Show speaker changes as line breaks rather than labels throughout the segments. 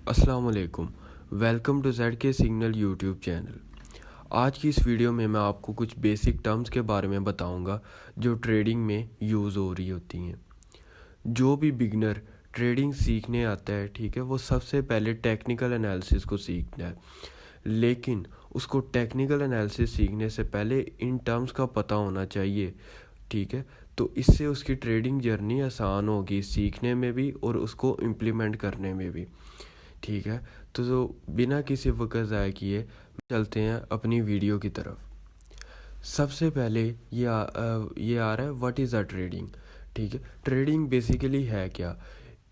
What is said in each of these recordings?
अस्सलाम वालेकुम। Welcome to Z के सिग्नल यूट्यूब चैनल। आज की इस वीडियो में मैं आपको कुछ बेसिक टर्म्स के बारे में बताऊंगा जो ट्रेडिंग में यूज़ हो रही होती हैं। जो भी बिगनर ट्रेडिंग सीखने आता है, ठीक है, वो सबसे पहले टेक्निकल एनालिसिस को सीखना है। लेकिन उसको टेक्निकल एनालिसिस सीखने से पहले इन टर्म्स का पता होना चाहिए, ठीक है। तो इससे उसकी ट्रेडिंग जर्नी आसान होगी सीखने में भी और उसको इम्प्लीमेंट करने में भी, ठीक है। तो बिना किसी वक्त ज़ाय किए चलते हैं अपनी वीडियो की तरफ। सबसे पहले ये आ रहा है व्हाट इज़ अ ट्रेडिंग, ठीक है। ट्रेडिंग बेसिकली है क्या।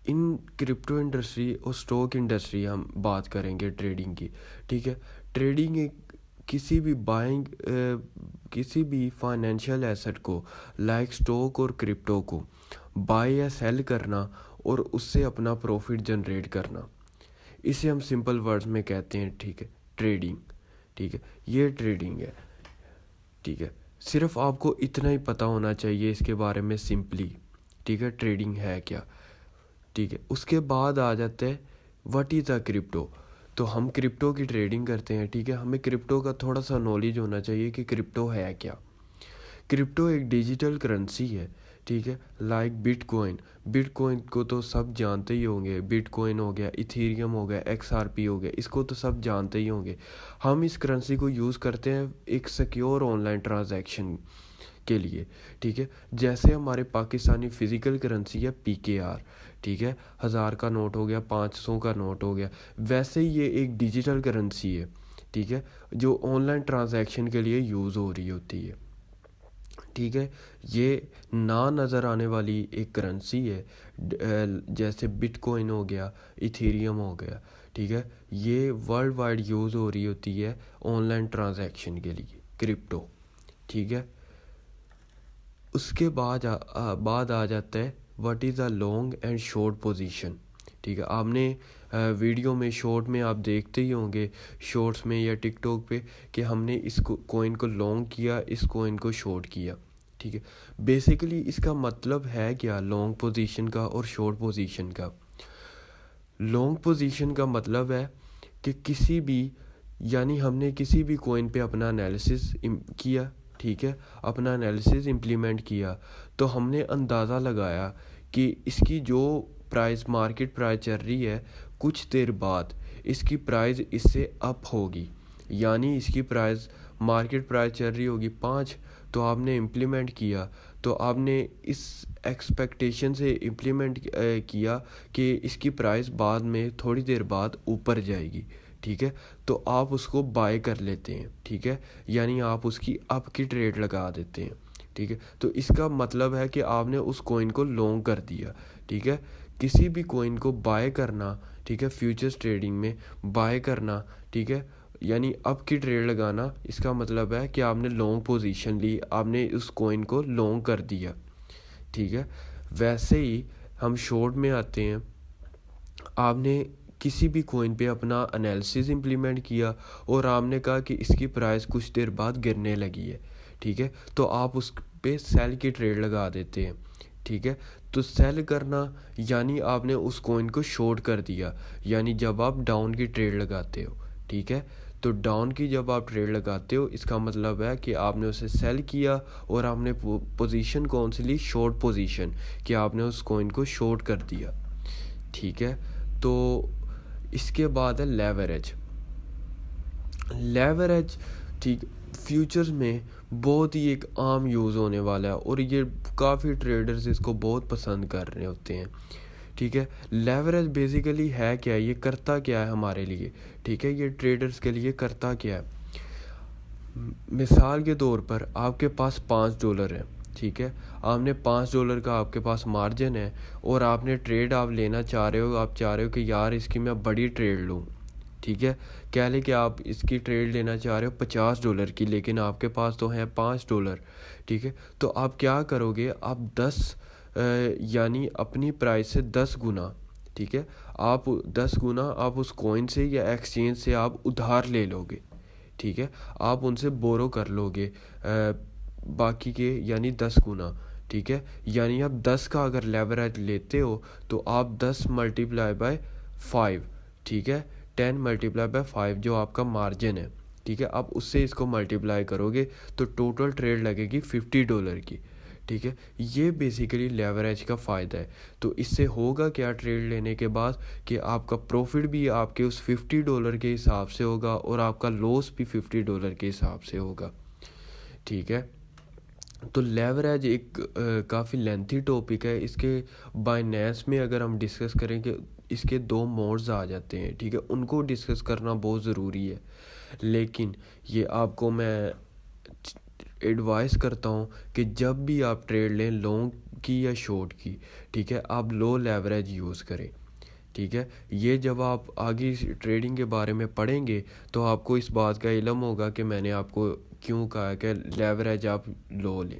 इन क्रिप्टो इंडस्ट्री और स्टॉक इंडस्ट्री हम बात करेंगे ट्रेडिंग की, ठीक है। ट्रेडिंग एक किसी भी फाइनेंशियल एसेट को लाइक स्टॉक और क्रिप्टो को बाय या सेल करना और उससे अपना प्रॉफिट जनरेट करना, इसे हम सिंपल वर्ड्स में कहते हैं, ठीक है, ट्रेडिंग। ठीक है, ये ट्रेडिंग है, ठीक है। सिर्फ आपको इतना ही पता होना चाहिए इसके बारे में सिंपली, ठीक है, ट्रेडिंग है क्या, ठीक है। उसके बाद आ जाते हैं व्हाट इज़ अ क्रिप्टो। तो हम क्रिप्टो की ट्रेडिंग करते हैं, ठीक है। हमें क्रिप्टो का थोड़ा सा नॉलेज होना चाहिए कि क्रिप्टो है क्या। क्रिप्टो एक डिजिटल करेंसी है, ठीक है, लाइक बिटकॉइन। बिटकॉइन को तो सब जानते ही होंगे। बिटकॉइन हो गया, इथेरियम हो गया, XRP हो गया, इसको तो सब जानते ही होंगे। हम इस करेंसी को यूज़ करते हैं एक सिक्योर ऑनलाइन ट्रांजैक्शन के लिए, ठीक है। जैसे हमारे पाकिस्तानी फ़िज़िकल करेंसी है PKR, ठीक है, 1000 का नोट हो गया, 500 का नोट हो गया। वैसे ही ये एक डिजिटल करेंसी है, ठीक है, जो ऑनलाइन ट्रांजैक्शन के लिए यूज़ हो रही होती है, ठीक है। ये ना नज़र आने वाली एक करेंसी है, जैसे बिटकॉइन हो गया, इथेरियम हो गया, ठीक है। ये वर्ल्ड वाइड यूज़ हो रही होती है ऑनलाइन ट्रांजैक्शन के लिए क्रिप्टो, ठीक है। उसके बाद आ जाता है what is a long and short position, ठीक है। आपने वीडियो में शॉर्ट में आप देखते ही होंगे, शॉर्ट्स में या टिकटॉक पे, कि हमने इस कॉइन को लॉन्ग किया, इस कॉइन को शॉर्ट किया, ठीक है। बेसिकली इसका मतलब है क्या लॉन्ग पोजीशन का और शॉर्ट पोजीशन का। लॉन्ग पोजीशन का मतलब है कि किसी भी, यानी हमने किसी भी कॉइन पे अपना एनालिसिस किया, ठीक है, अपना एनालिसिस इम्प्लीमेंट किया, तो हमने अंदाज़ा लगाया कि इसकी जो प्राइस, मार्केट प्राइस चल रही है, कुछ देर बाद इसकी प्राइस इससे अप होगी। यानी इसकी प्राइस, मार्केट प्राइस चल रही होगी 5, तो आपने इम्प्लीमेंट किया, तो आपने इस एक्सपेक्टेशन से इम्प्लीमेंट किया कि इसकी प्राइस बाद में थोड़ी देर बाद ऊपर जाएगी, ठीक है। तो आप उसको बाय कर लेते हैं, ठीक है, यानी आप उसकी अप की ट्रेड लगा देते हैं, ठीक है। तो इसका मतलब है कि आपने उस कॉइन को लॉन्ग कर दिया, ठीक है। किसी भी कॉइन को बाय करना, ठीक है, फ्यूचर्स ट्रेडिंग में बाय करना, ठीक है, यानी अप की ट्रेड लगाना, इसका मतलब है कि आपने लॉन्ग पोजीशन ली, आपने उस कॉइन को लॉन्ग कर दिया, ठीक है। वैसे ही हम शॉर्ट में आते हैं। आपने किसी भी कॉइन पे अपना एनालिसिस इम्प्लीमेंट किया और आपने कहा कि इसकी प्राइस कुछ देर बाद गिरने लगी है, ठीक है, तो आप उस पे सेल की ट्रेड लगा देते हैं, ठीक है। तो सेल करना यानी आपने उस कॉइन को शॉर्ट कर दिया, यानी जब आप डाउन की ट्रेड लगाते हो, ठीक है। तो डाउन की जब आप ट्रेड लगाते हो, इसका मतलब है कि आपने उसे सेल किया और आपने पोजीशन कौन सी ली, शॉर्ट पोजीशन, कि आपने उस कॉइन को शॉर्ट कर दिया, ठीक है। तो इसके बाद है लेवरेज। लेवरेज, ठीक, फ्यूचर्स में बहुत ही एक आम यूज़ होने वाला है और ये काफ़ी ट्रेडर्स इसको बहुत पसंद कर रहे होते हैं, ठीक है। लेवरेज बेसिकली है क्या, ये करता क्या है हमारे लिए, ठीक है, ये ट्रेडर्स के लिए करता क्या है। मिसाल के तौर पर आपके पास $5 है, ठीक है, आपने $5 का आपके पास मार्जिन है और आपने ट्रेड आप लेना चाह रहे हो, आप चाह रहे हो कि यार इसकी मैं बड़ी ट्रेड लूँ, ठीक है। कह लें कि आप इसकी ट्रेड लेना चाह रहे हो $50 की, लेकिन आपके पास तो है $5, ठीक है। तो आप क्या करोगे, आप 10 यानी अपनी प्राइस से 10 गुना, ठीक है, आप 10 गुना आप उस कॉइन से या एक्सचेंज से आप उधार ले लोगे, ठीक है। आप उनसे बोरो कर लोगे बाकी के, यानी 10 गुना, ठीक है। यानी आप 10 का अगर लेवरेज लेते हो तो आप 10 × 5, ठीक है, 10 मल्टीप्लाई बाय 5 जो आपका मार्जिन है, ठीक है, आप उससे इसको मल्टीप्लाई करोगे तो टोटल ट्रेड लगेगी $50 की। ठीक है, ये बेसिकली लेवरेज का फ़ायदा है। तो इससे होगा क्या ट्रेड लेने के बाद कि आपका प्रॉफिट भी आपके उस $50 के हिसाब से होगा और आपका लॉस भी $50 के हिसाब से होगा। ठीक है, तो लेवरेज एक काफ़ी लेंथी टॉपिक है। इसके बाइनेंस में अगर हम डिस्कस करेंगे, इसके दो मोड्स आ जाते हैं। ठीक है, उनको डिस्कस करना बहुत ज़रूरी है, लेकिन ये आपको मैं एडवाइस करता हूँ कि जब भी आप ट्रेड लें, लॉन्ग की या शॉर्ट की, ठीक है, आप लो लेवरेज यूज़ करें। ठीक है, ये जब आप आगे इस ट्रेडिंग के बारे में पढ़ेंगे तो आपको इस बात का इल्म होगा कि मैंने आपको क्यों कहा है कि लेवरेज आप लो लें।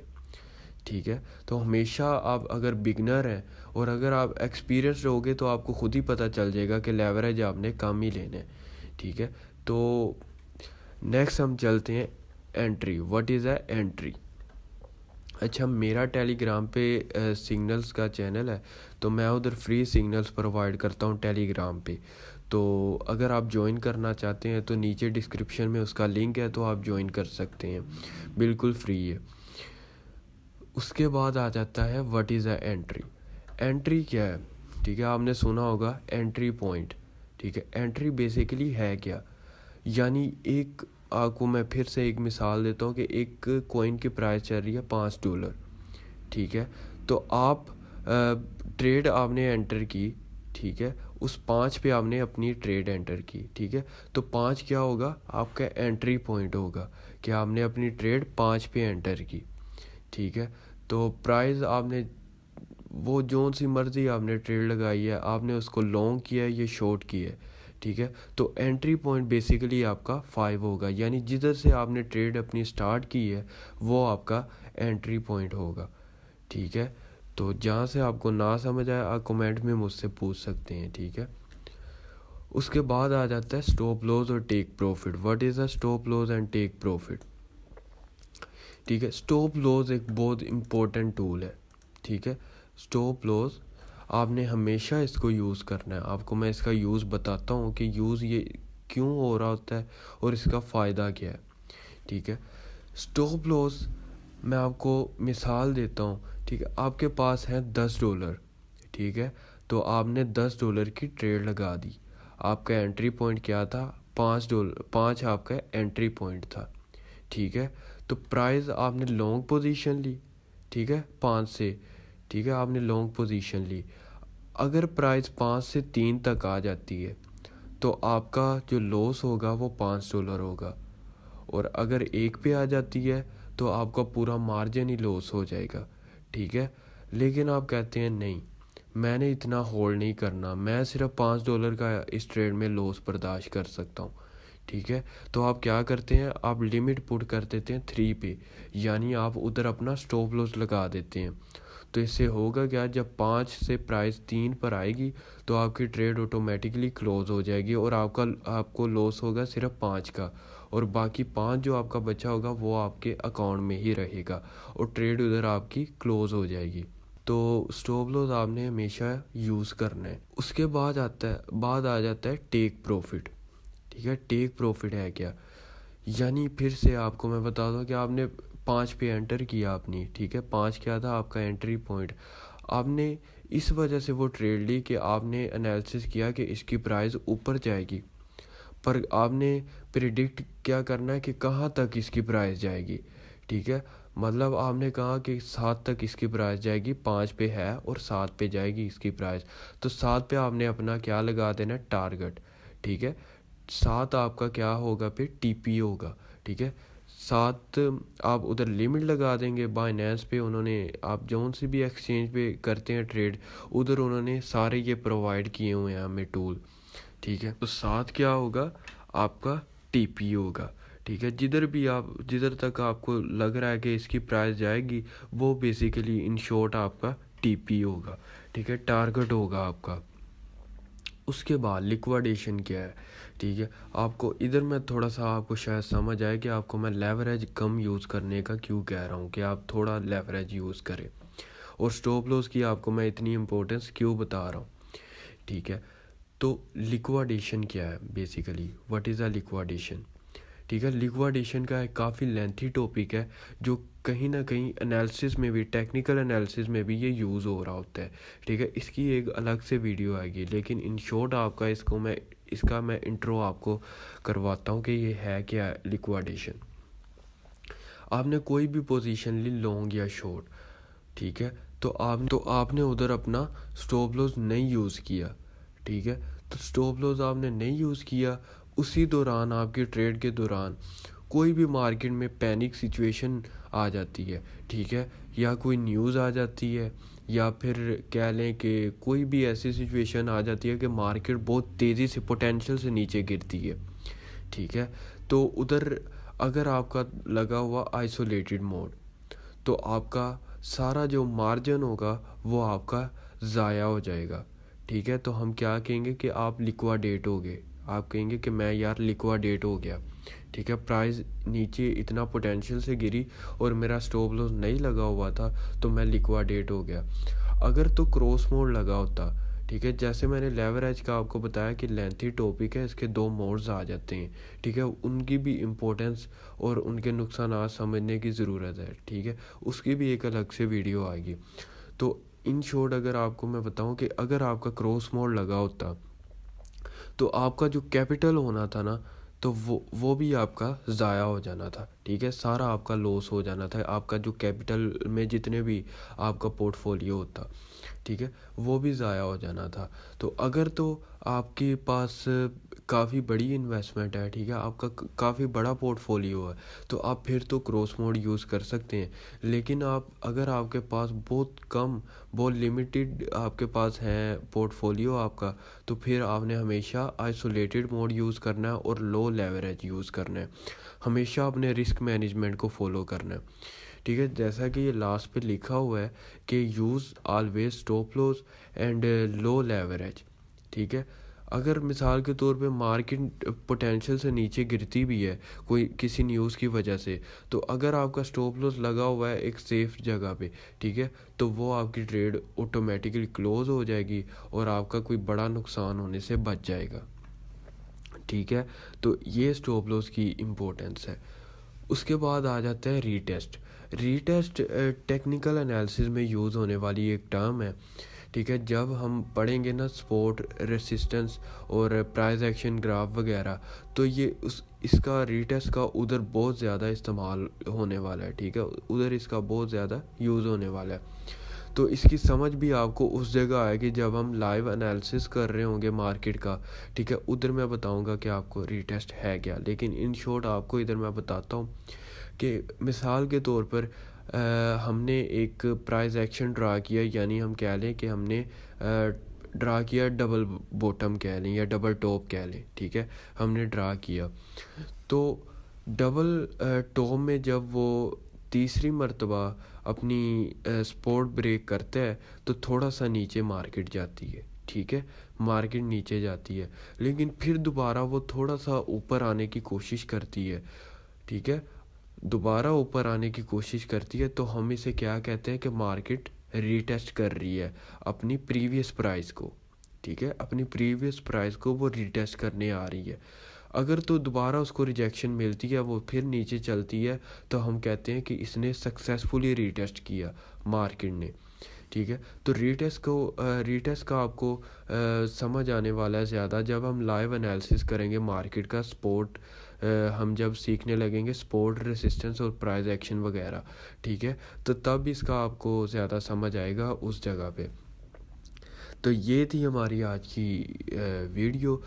ठीक है, तो हमेशा आप अगर बिगनर हैं और अगर आप एक्सपीरियंस रहोगे तो आपको खुद ही पता चल जाएगा कि लेवरेज आपने कम ही लेना है। ठीक है, तो नेक्स्ट हम चलते हैं entry. What is a entry? अच्छा, मेरा टेलीग्राम पे सिग्नल्स का चैनल है, तो मैं उधर फ्री सिग्नल्स प्रोवाइड करता हूँ टेलीग्राम पे। तो अगर आप ज्वाइन करना चाहते हैं तो नीचे डिस्क्रिप्शन में उसका लिंक है, तो आप ज्वाइन कर सकते हैं, बिल्कुल फ्री है। उसके बाद आ जाता है what is a entry. Entry क्या है? ठीक है, आपने सुना होगा एंट्री पॉइंट। ठीक है, एंट्री बेसिकली है क्या? यानी एक, आपको मैं फिर से एक मिसाल देता हूँ कि एक कॉइन की प्राइस चल रही है $5। ठीक है, तो आप ट्रेड आपने एंटर की। ठीक है, उस 5 पे आपने अपनी ट्रेड एंटर की। ठीक है, तो 5 क्या होगा? आपका एंट्री पॉइंट होगा कि आपने अपनी ट्रेड 5 पे एंटर की। ठीक है, तो प्राइस आपने वो जो सी मर्ज़ी आपने ट्रेड लगाई है, आपने उसको लॉन्ग किया है या शॉर्ट किया है। ठीक है, तो एंट्री पॉइंट बेसिकली आपका 5 होगा, यानी जिधर से आपने ट्रेड अपनी स्टार्ट की है वो आपका एंट्री पॉइंट होगा। ठीक है, तो जहाँ से आपको ना समझ आए आप कमेंट में मुझसे पूछ सकते हैं। ठीक है, उसके बाद आ जाता है स्टॉप लॉस और take profit. What is a stop loss and take profit? ठीक है, स्टॉप लॉस एक बहुत इम्पोर्टेंट टूल है। ठीक है, स्टॉप लॉस आपने हमेशा इसको यूज़ करना है। आपको मैं इसका यूज़ बताता हूँ कि यूज़ ये क्यों हो रहा होता है और इसका फ़ायदा क्या है। ठीक है, स्टॉप लॉस मैं आपको मिसाल देता हूँ। ठीक है, आपके पास है $10। ठीक है, तो आपने $10 की ट्रेड लगा दी। आपका एंट्री पॉइंट क्या था? $5। 5 आपका एंट्री पॉइंट था। ठीक है, तो प्राइस आपने लॉन्ग पोजीशन ली। ठीक है, 5 से। ठीक है, आपने लॉन्ग पोजीशन ली। अगर प्राइस 5 से 3 तक आ जाती है तो आपका जो लॉस होगा वो $5 होगा, और अगर 1 पे आ जाती है तो आपका पूरा मार्जिन ही लॉस हो जाएगा। ठीक है, लेकिन आप कहते हैं नहीं, मैंने इतना होल्ड नहीं करना, मैं सिर्फ $5 का इस ट्रेड में लॉस बर्दाश्त कर सकता हूँ। ठीक है, तो आप क्या करते हैं, आप लिमिट पुट कर देते हैं 3 पे, यानी आप उधर अपना स्टॉप लॉस लगा देते हैं। तो इससे होगा क्या, जब 5 से प्राइस 3 पर आएगी तो आपकी ट्रेड ऑटोमेटिकली क्लोज हो जाएगी और आपको लॉस होगा सिर्फ 5 का, और बाकी 5 जो आपका बचा होगा वो आपके अकाउंट में ही रहेगा और ट्रेड उधर आपकी क्लोज हो जाएगी। तो स्टॉप लॉस आपने हमेशा यूज़ करना है। उसके बाद आ जाता है टेक प्रॉफिट। ठीक है, टेक प्रॉफिट है क्या? यानी फिर से आपको मैं बता दूं कि आपने 5 पे एंटर किया आपने। ठीक है, 5 क्या था आपका एंट्री पॉइंट। आपने इस वजह से वो ट्रेड ली कि आपने एनालिसिस किया कि इसकी प्राइस ऊपर जाएगी, पर आपने प्रिडिक्ट क्या करना है कि कहाँ तक इसकी प्राइस जाएगी। ठीक है, मतलब आपने कहा कि 7 तक इसकी प्राइस जाएगी, 5 पे है और 7 पे जाएगी इसकी प्राइस, तो 7 पे आपने अपना क्या लगा देना, टारगेट। ठीक है, 7 आपका क्या होगा फिर, टीपी होगा। ठीक है, 7 आप उधर लिमिट लगा देंगे। बाइनेंस पे उन्होंने, आप जौन सी भी एक्सचेंज पे करते हैं ट्रेड, उधर उन्होंने सारे ये प्रोवाइड किए हुए हैं हमें टूल। ठीक है, तो 7 क्या होगा आपका, टीपी होगा। ठीक है, जिधर तक आपको लग रहा है कि इसकी प्राइस जाएगी, वो बेसिकली इन शॉर्ट आपका टीपी होगा। ठीक है, टारगेट होगा आपका। उसके बाद लिक्विडेशन क्या है? ठीक है, आपको इधर मैं थोड़ा सा, आपको शायद समझ आए कि आपको मैं लेवरेज कम यूज़ करने का क्यों कह रहा हूँ कि आप थोड़ा लेवरेज यूज़ करें, और स्टॉप लॉस की आपको मैं इतनी इम्पोर्टेंस क्यों बता रहा हूँ। ठीक है, तो लिक्विडेशन क्या है basically, what is a liquidation? ठीक है, लिक्विडेशन का एक काफ़ी लेंथी टॉपिक है जो कहीं ना कहीं एनालिसिस में भी, टेक्निकल एनालिसिस में भी ये यूज़ हो रहा होता है। ठीक है, इसकी एक अलग से वीडियो आएगी, लेकिन इन शॉर्ट आपका इसका मैं इंट्रो आपको करवाता हूँ कि ये है क्या लिक्विडेशन। आपने कोई भी पोजीशन ली, लॉन्ग या शॉर्ट, ठीक है, तो आपने उधर अपना स्टॉप लॉस नहीं यूज़ किया। ठीक है, तो स्टॉप लॉस आपने नहीं यूज़ किया, उसी दौरान आपके ट्रेड के दौरान कोई भी मार्केट में पैनिक सिचुएशन आ जाती है। ठीक है, या कोई न्यूज़ आ जाती है, या फिर कह लें कि कोई भी ऐसी सिचुएशन आ जाती है कि मार्केट बहुत तेज़ी से, पोटेंशियल से नीचे गिरती है। ठीक है, तो उधर अगर आपका लगा हुआ आइसोलेटेड मोड, तो आपका सारा जो मार्जिन होगा वो आपका ज़ाया हो जाएगा। ठीक है, तो हम क्या कहेंगे कि आप लिक्विडेट हो गए, आप कहेंगे कि मैं यार लिक्विडेट हो गया। ठीक है, प्राइस नीचे इतना पोटेंशियल से गिरी और मेरा स्टॉप लॉस नहीं लगा हुआ था, तो मैं लिक्विडेट हो गया। अगर तो क्रॉस मोड लगा होता, ठीक है, जैसे मैंने लेवरेज का आपको बताया कि लेंथी टॉपिक है, इसके 2 मोड्स आ जाते हैं। ठीक है, उनकी भी इम्पोर्टेंस और उनके नुकसान समझने की ज़रूरत है। ठीक है, उसकी भी एक अलग से वीडियो आएगी। तो इन शॉर्ट अगर आपको मैं बताऊं कि अगर आपका क्रॉस मोड लगा होता, तो आपका जो कैपिटल होना था ना, तो वो भी आपका ज़ाया हो जाना था। ठीक है, सारा आपका लॉस हो जाना था, आपका जो कैपिटल में जितने भी आपका पोर्टफोलियो होता, ठीक है, वो भी ज़ाया हो जाना था। तो अगर तो आपके पास काफ़ी बड़ी इन्वेस्टमेंट है, ठीक है, आपका काफ़ी बड़ा पोर्टफोलियो है, तो आप फिर तो क्रॉस मोड यूज़ कर सकते हैं। लेकिन अगर आपके पास बहुत कम, बहुत लिमिटेड आपके पास है पोर्टफोलियो आपका, तो फिर आपने हमेशा आइसोलेटेड मोड यूज़ करना है और लो लेवरेज यूज़ करना है। हमेशा अपने रिस्क मैनेजमेंट को फॉलो करना है। ठीक है, जैसा कि ये लास्ट पे लिखा हुआ है कि use always stop loss and low leverage. ठीक है, अगर मिसाल के तौर पे मार्केट पोटेंशियल से नीचे गिरती भी है कोई किसी न्यूज़ की वजह से, तो अगर आपका स्टॉप लॉस लगा हुआ है एक सेफ जगह पे, ठीक है, तो वो आपकी ट्रेड ऑटोमेटिकली क्लोज हो जाएगी और आपका कोई बड़ा नुकसान होने से बच जाएगा। ठीक है, तो ये स्टॉप लॉस की इम्पोर्टेंस है। उसके बाद आ जाता है रीटेस्ट। रीटेस्ट टेक्निकल एनालिसिस में यूज़ होने वाली एक टर्म है। ठीक है, जब हम पढ़ेंगे ना सपोर्ट, रेसिस्टेंस और प्राइस एक्शन ग्राफ वगैरह, तो ये इसका रीटेस्ट का उधर बहुत ज़्यादा इस्तेमाल होने वाला है। ठीक है, उधर इसका बहुत ज़्यादा यूज़ होने वाला है। तो इसकी समझ भी आपको उस जगह आएगी जब हम लाइव एनालिसिस कर रहे होंगे मार्केट का। ठीक है, उधर मैं बताऊंगा कि आपको रीटेस्ट है क्या, लेकिन इन शॉर्ट आपको इधर मैं बताता हूँ कि मिसाल के तौर पर हमने एक प्राइस एक्शन ड्रा किया, यानी हम कह लें कि हमने ड्रा किया डबल बॉटम कह लें या डबल टॉप कह लें। ठीक है, हमने ड्रा किया, तो डबल टॉप में जब वो तीसरी मर्तबा अपनी सपोर्ट ब्रेक करता है, तो थोड़ा सा नीचे मार्केट जाती है। ठीक है, मार्केट नीचे जाती है, लेकिन फिर दोबारा वो थोड़ा सा ऊपर आने की कोशिश करती है। ठीक है, दोबारा ऊपर आने की कोशिश करती है, तो हम इसे क्या कहते हैं कि मार्केट रीटेस्ट कर रही है अपनी प्रीवियस प्राइस को। ठीक है, अपनी प्रीवियस प्राइस को वो रीटेस्ट करने आ रही है। अगर तो दोबारा उसको रिजेक्शन मिलती है, वो फिर नीचे चलती है, तो हम कहते हैं कि इसने सक्सेसफुली रीटेस्ट किया मार्केट ने। ठीक है, तो रीटेस्ट का आपको समझ आने वाला है ज़्यादा जब हम लाइव एनालिसिस करेंगे मार्केट का। सपोर्ट हम जब सीखने लगेंगे, सपोर्ट, रेसिस्टेंस और प्राइस एक्शन वगैरह। ठीक है, तो तब इसका आपको ज़्यादा समझ आएगा उस जगह पे। तो ये थी हमारी आज की वीडियो।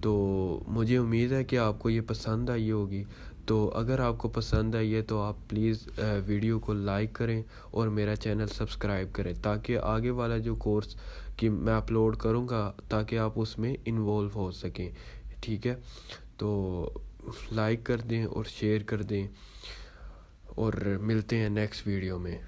तो मुझे उम्मीद है कि आपको ये पसंद आई होगी। तो अगर आपको पसंद आई है तो आप प्लीज़ वीडियो को लाइक करें और मेरा चैनल सब्सक्राइब करें, ताकि आगे वाला जो कोर्स कि मैं अपलोड करूँगा, ताकि आप उसमें इन्वॉल्व हो सकें। ठीक है, तो लाइक कर दें और शेयर कर दें, और मिलते हैं नेक्स्ट वीडियो में।